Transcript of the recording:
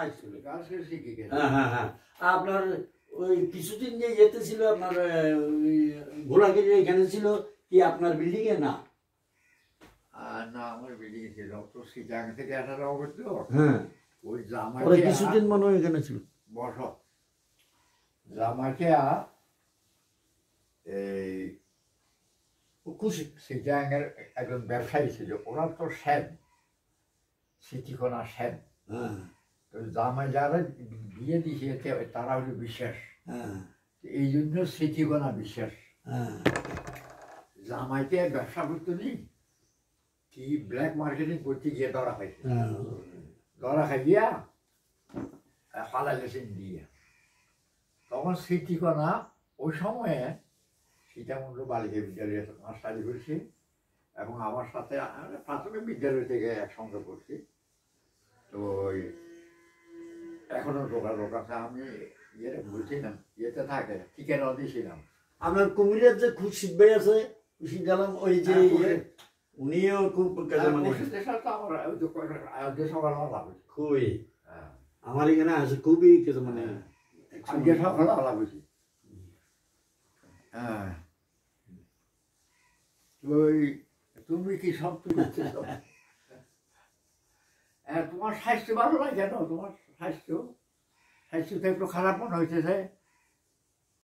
আসছিল। গাছ শিখে গেছে। হ্যাঁ হ্যাঁ হ্যাঁ। আপনার ওই কিছুদিন যে ইয়েতে ছিল আপনার ঘোলাগিরি এখানে ছিল কি আপনার বিল্ডিং এ? না না, আমার বিল্ডিং ছিল তো সিটাং থেকে আসার অবস্থ। হ্যাঁ, ওই ওরা জামাইয়া কিছুদিন মনে হয় এখানে ছিল। বস জামাইয়া এই খুশি সিটাং এর একজন ব্যবসায়ী ছিল, ওরা তো সেন সিটিকোনা সেন। হ্যাঁ তো জামাই যারা বিয়ে দিয়েছে তারা হলো বিশ্বাস, হ্যাঁ এই জন্য সিটিকোনা বিশ্বাস। হ্যাঁ জামাইকে ব্যবসা করতে নেই কি ব্ল্যাক মার্কেটিং করতে গিয়ে ধরা খাইছে, হ্যাঁ ধরা খাইয়া ফালা গেছেন দিয়ে। তখন সিটিকোনা ওই সময়ে সীতাকুণ্ড বালিকা বিদ্যালয়ে মাস্টারি করছি এবং আমার সাথে প্রাথমিক বিদ্যালয় থেকে একসঙ্গে পড়ছি। তো ওই এখনো যোগাযোগ আছে, আমি ইয়ে বলছিলাম ইয়েতে থাকে ঠিকানা দিয়েছিলাম। আপনার কুমিরের যে খুশি ভাই আছে, খুশি গেলাম ওই যে উনিও খুব খুবই আমার এখানে আছে, খুবই মানে হ্যাঁ। ওই তুমি কি সব তোমার স্বাস্থ্য ভালো না কেন? তোমার স্বাস্থ্য তো একটু খারাপ মনে হইতেছে।